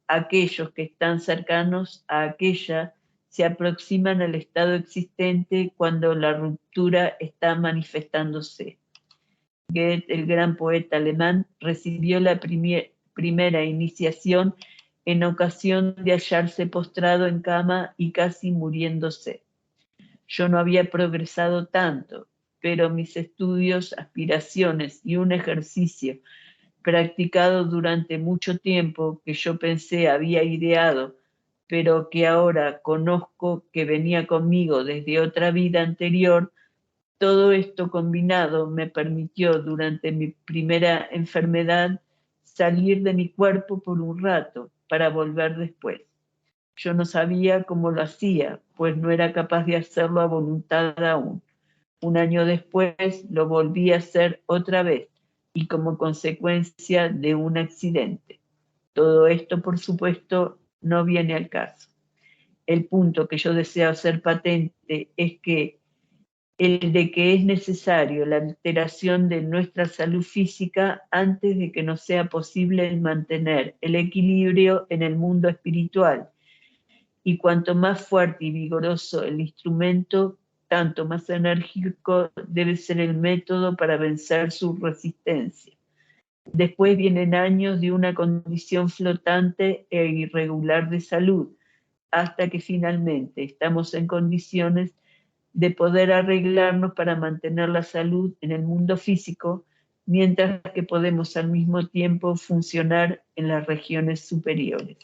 aquellos que están cercanos a aquella se aproximan al estado existente cuando la ruptura está manifestándose. Goethe, el gran poeta alemán, recibió la primera iniciación en ocasión de hallarse postrado en cama y casi muriéndose. Yo no había progresado tanto, pero mis estudios, aspiraciones y un ejercicio practicado durante mucho tiempo, que yo pensé había ideado, pero que ahora conozco que venía conmigo desde otra vida anterior, todo esto combinado me permitió durante mi primera enfermedad salir de mi cuerpo por un rato para volver después. Yo no sabía cómo lo hacía, pues no era capaz de hacerlo a voluntad aún. Un año después lo volví a hacer otra vez, y como consecuencia de un accidente. Todo esto, por supuesto, no viene al caso. El punto que yo deseo hacer patente es que el de que es necesario la alteración de nuestra salud física antes de que nos sea posible mantener el equilibrio en el mundo espiritual. Y cuanto más fuerte y vigoroso el instrumento, tanto más enérgico debe ser el método para vencer su resistencia. Después vienen años de una condición flotante e irregular de salud, hasta que finalmente estamos en condiciones de poder arreglarnos para mantener la salud en el mundo físico, mientras que podemos al mismo tiempo funcionar en las regiones superiores.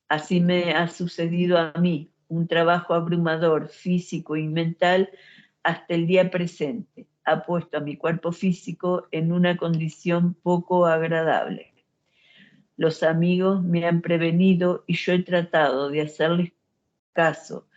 Así me ha sucedido a mí, un trabajo abrumador físico y mental hasta el día presente ha puesto a mi cuerpo físico en una condición poco agradable. Los amigos me han prevenido y yo he tratado de hacerles caso,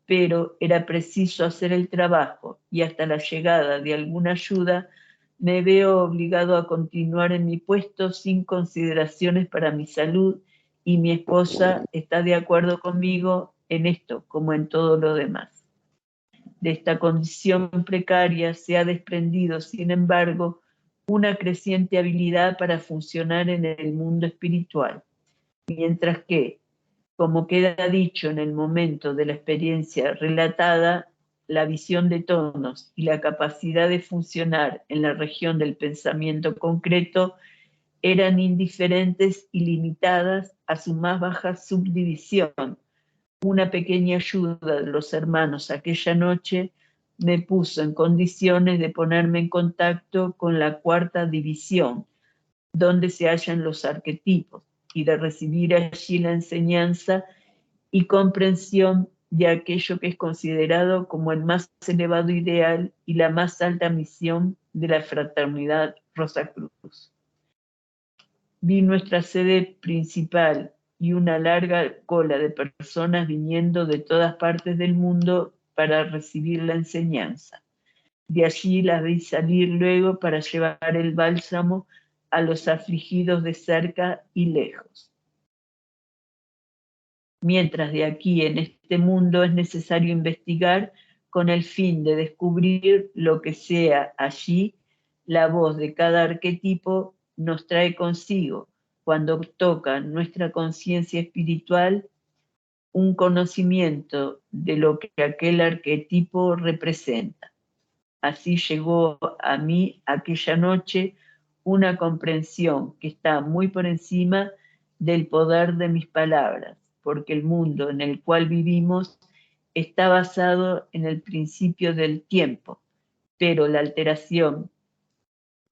pero era preciso hacer el trabajo y hasta la llegada de alguna ayuda me veo obligado a continuar en mi puesto sin consideraciones para mi salud, y mi esposa está de acuerdo conmigo en esto como en todo lo demás. De esta condición precaria se ha desprendido, sin embargo, una creciente habilidad para funcionar en el mundo espiritual, mientras que, como queda dicho en el momento de la experiencia relatada, la visión de tonos y la capacidad de funcionar en la región del pensamiento concreto eran indiferentes y limitadas a su más baja subdivisión. Una pequeña ayuda de los hermanos aquella noche me puso en condiciones de ponerme en contacto con la cuarta división, donde se hallan los arquetipos, y de recibir allí la enseñanza y comprensión de aquello que es considerado como el más elevado ideal y la más alta misión de la fraternidad Rosacruz. Vi nuestra sede principal y una larga cola de personas viniendo de todas partes del mundo para recibir la enseñanza. De allí las vi salir luego para llevar el bálsamo a los afligidos de cerca y lejos. Mientras de aquí en este mundo es necesario investigar con el fin de descubrir lo que sea allí, la voz de cada arquetipo nos trae consigo, cuando toca nuestra conciencia espiritual, un conocimiento de lo que aquel arquetipo representa. Así llegó a mí aquella noche una comprensión que está muy por encima del poder de mis palabras, porque el mundo en el cual vivimos está basado en el principio del tiempo, pero la alteración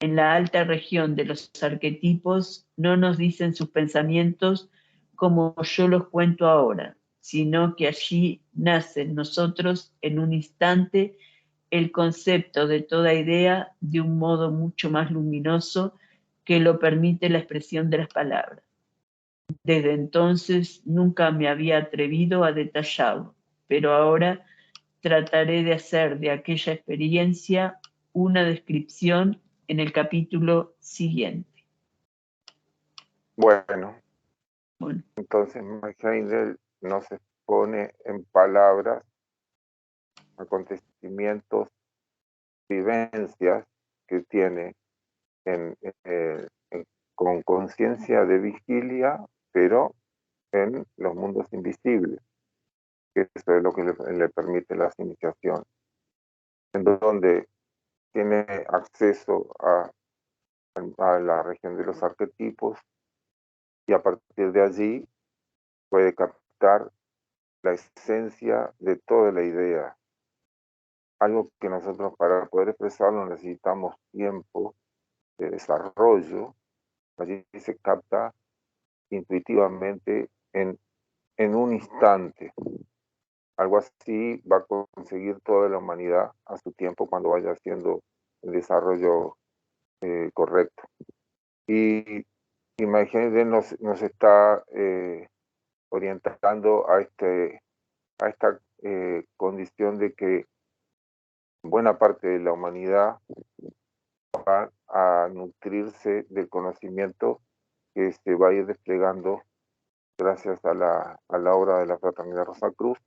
en la alta región de los arquetipos no nos dicen sus pensamientos como yo los cuento ahora, sino que allí nace en nosotros en un instante el concepto de toda idea de un modo mucho más luminoso que lo permite la expresión de las palabras. Desde entonces nunca me había atrevido a detallarlo, pero ahora trataré de hacer de aquella experiencia una descripción en el capítulo siguiente. Bueno. Entonces Max Heindel nos expone en palabras acontecimientos, vivencias que tiene con conciencia de vigilia, pero en los mundos invisibles, que eso es lo que le permite las iniciaciones, en donde tiene acceso a la región de los arquetipos, y a partir de allí puede captar la esencia de toda la idea. Algo que nosotros para poder expresarlo necesitamos tiempo de desarrollo. Allí se capta intuitivamente en un instante. Algo así va a conseguir toda la humanidad a su tiempo cuando vaya haciendo el desarrollo correcto. Y imagínense, nos está orientando a esta condición de que buena parte de la humanidad va a nutrirse del conocimiento que se va a ir desplegando gracias a la obra de la Fraternidad Rosacruz,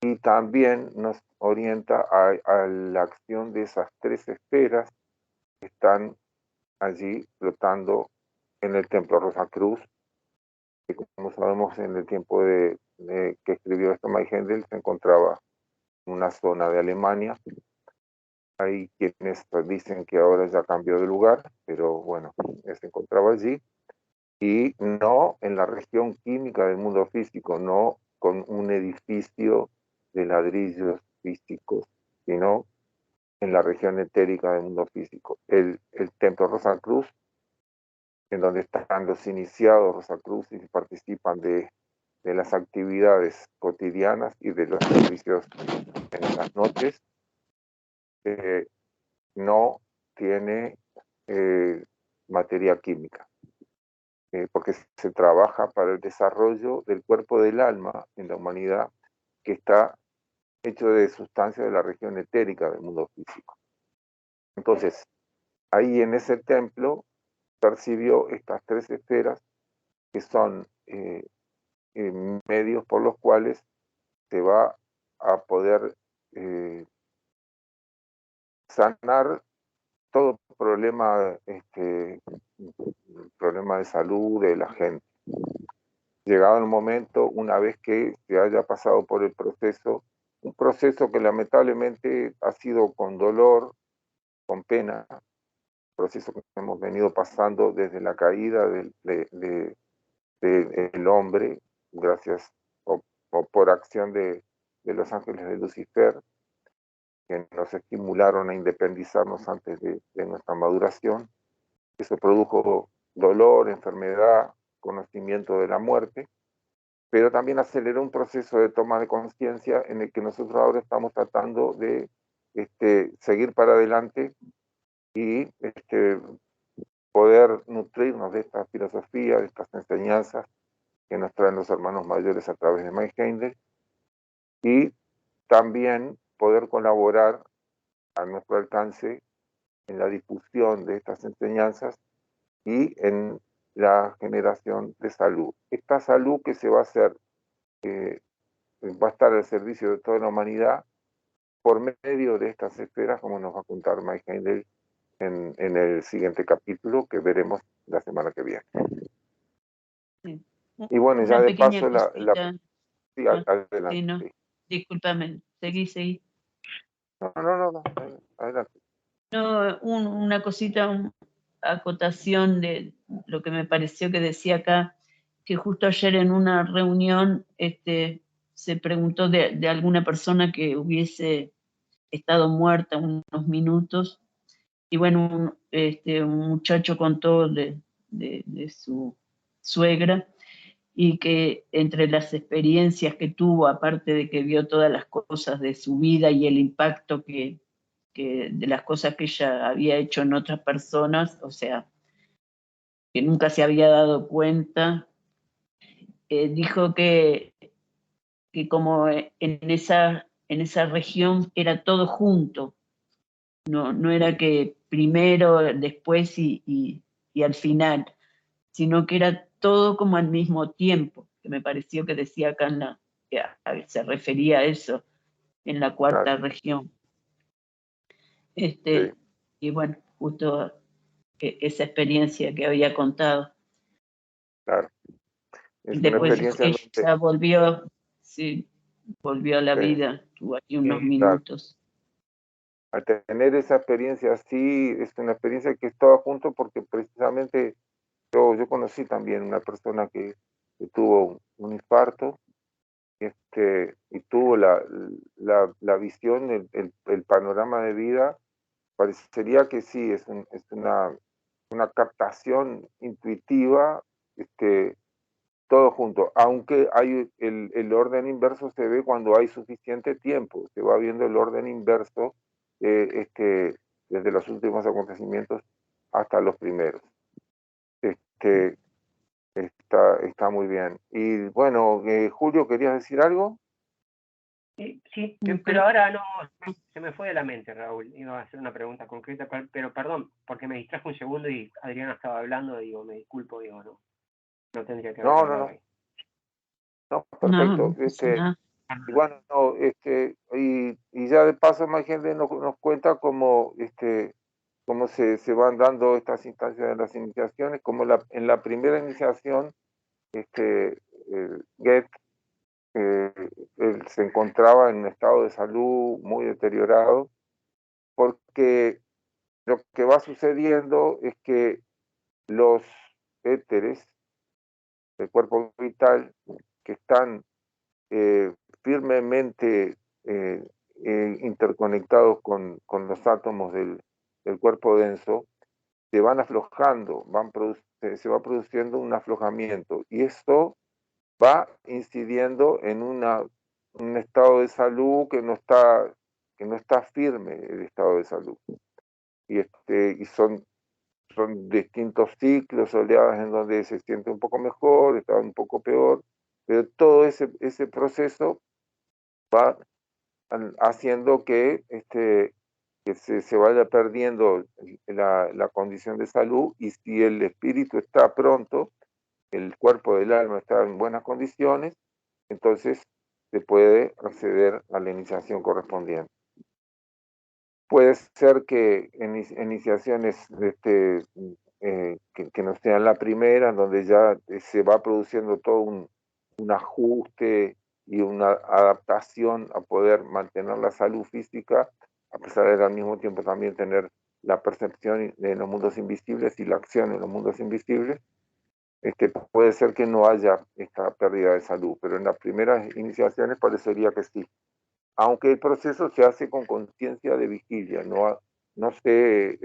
y también nos orienta a la acción de esas 3 esferas que están allí flotando en el Templo Rosacruz, que como sabemos en el tiempo de que escribió esto Mike Händel se encontraba en una zona de Alemania. Hay quienes dicen que ahora ya cambió de lugar, pero bueno, se encontraba allí y no en la región química del mundo físico, no con un edificio de ladrillos físicos, sino en la región etérica del mundo físico. El Templo Rosacruz, en donde están los iniciados Rosacrucis y participan de las actividades cotidianas y de los servicios en las noches, no tiene materia química, porque se trabaja para el desarrollo del cuerpo del alma en la humanidad, que está hecho de sustancias de la región etérica del mundo físico. Entonces, ahí en ese templo percibió estas 3 esferas que son medios por los cuales se va a poder sanar todo problema, problema de salud de la gente. Llegado el momento, una vez que se haya pasado por el proceso, un proceso que lamentablemente ha sido con dolor, con pena, proceso que hemos venido pasando desde la caída del hombre, gracias o por acción de los ángeles de Lucifer, que nos estimularon a independizarnos antes de nuestra maduración. Eso produjo dolor, enfermedad, conocimiento de la muerte, pero también aceleró un proceso de toma de conciencia en el que nosotros ahora estamos tratando de seguir para adelante y poder nutrirnos de esta filosofía, de estas enseñanzas que nos traen los hermanos mayores a través de Mike Händel, y también poder colaborar a nuestro alcance en la difusión de estas enseñanzas y en la generación de salud. Esta salud que se va a hacer, va a estar al servicio de toda la humanidad por medio de estas esferas, como nos va a contar Mike Händel en el siguiente capítulo que veremos la semana que viene. Sí. Y bueno, ya Una de pequeña paso, cosita. sí, adelante. Sí, no, Sí. discúlpame, seguí. No, adelante. No, una cosita, acotación de lo que me pareció que decía acá, que justo ayer en una reunión se preguntó de alguna persona que hubiese estado muerta unos minutos, y bueno, un muchacho contó de su suegra, y que entre las experiencias que tuvo, aparte de que vio todas las cosas de su vida y el impacto que de las cosas que ella había hecho en otras personas, o sea, que nunca se había dado cuenta, dijo que como en esa región era todo junto, no era que primero, después y al final, sino que era todo como al mismo tiempo, que me pareció que decía acá que se refería a eso, en la cuarta región. Sí. Y bueno, justo esa experiencia que había contado. Claro. Es una Después experiencia en donde, ella volvió, sí, volvió a la sí, vida, tuvo aquí unos Sí, minutos. al tener esa experiencia así, es una experiencia que estaba junto porque precisamente yo conocí también una persona que tuvo un infarto y tuvo la visión, el panorama de vida. Parecería que sí, es una captación intuitiva, todo junto, aunque hay el orden inverso se ve cuando hay suficiente tiempo, se va viendo el orden inverso desde los últimos acontecimientos hasta los primeros. Está muy bien. Y bueno, Julio, ¿querías decir algo? sí, pero ahora no, se me fue de la mente, Raúl. Iba a hacer una pregunta concreta, pero perdón, porque me distrajo un segundo y Adriana estaba hablando, digo, me disculpo, digo, no tendría que haber hablado ahí. No, No, perfecto. no pasa nada. Y bueno, y ya de paso más gente nos cuenta cómo, cómo se van dando estas instancias de las iniciaciones, como en la primera iniciación, Goethe él se encontraba en un estado de salud muy deteriorado, porque lo que va sucediendo es que los éteres del cuerpo vital que están firmemente interconectados con los átomos del cuerpo denso, se van aflojando, se va produciendo un aflojamiento y esto va incidiendo en un estado de salud que no está firme el estado de salud. Y son distintos ciclos, oleadas en donde se siente un poco mejor, está un poco peor, pero todo ese proceso va haciendo que se vaya perdiendo la condición de salud, y si el espíritu está pronto, el cuerpo del alma está en buenas condiciones, entonces se puede acceder a la iniciación correspondiente. Puede ser que en iniciaciones que no sean la primera, en donde ya se va produciendo todo un ajuste y una adaptación a poder mantener la salud física, a pesar de al mismo tiempo también tener la percepción de los mundos invisibles y la acción en los mundos invisibles. Puede ser que no haya esta pérdida de salud, pero en las primeras iniciaciones parecería que sí. Aunque el proceso se hace con conciencia de vigilia, no se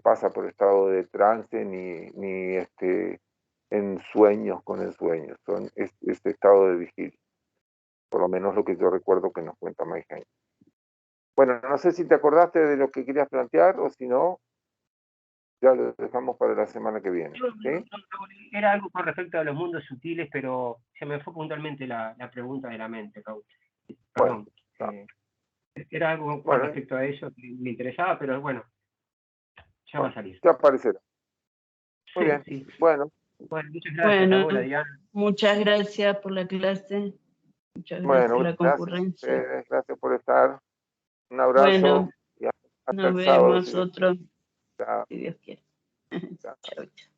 pasa por estado de trance ni en sueños con el sueño, son este estado de vigilia, por lo menos lo que yo recuerdo que nos cuenta Mayheim. Bueno, no sé si te acordaste de lo que querías plantear o si no, ya lo dejamos para la semana que viene. ¿Sí? Era algo con respecto a los mundos sutiles, pero se me fue puntualmente la pregunta de la mente, Raúl. Perdón. Bueno, era algo con respecto a eso que me interesaba, pero bueno, ya va a salir. Ya aparecerá. Muy Sí, bien. sí. Bueno, muchas gracias, Raúl, Diana. Muchas gracias por la clase. Muchas gracias por la concurrencia. Gracias por estar. Un abrazo. Bueno, y hasta nos el sábado. vemos otro, Chao. si Dios quiere. Chao. Chao, chao.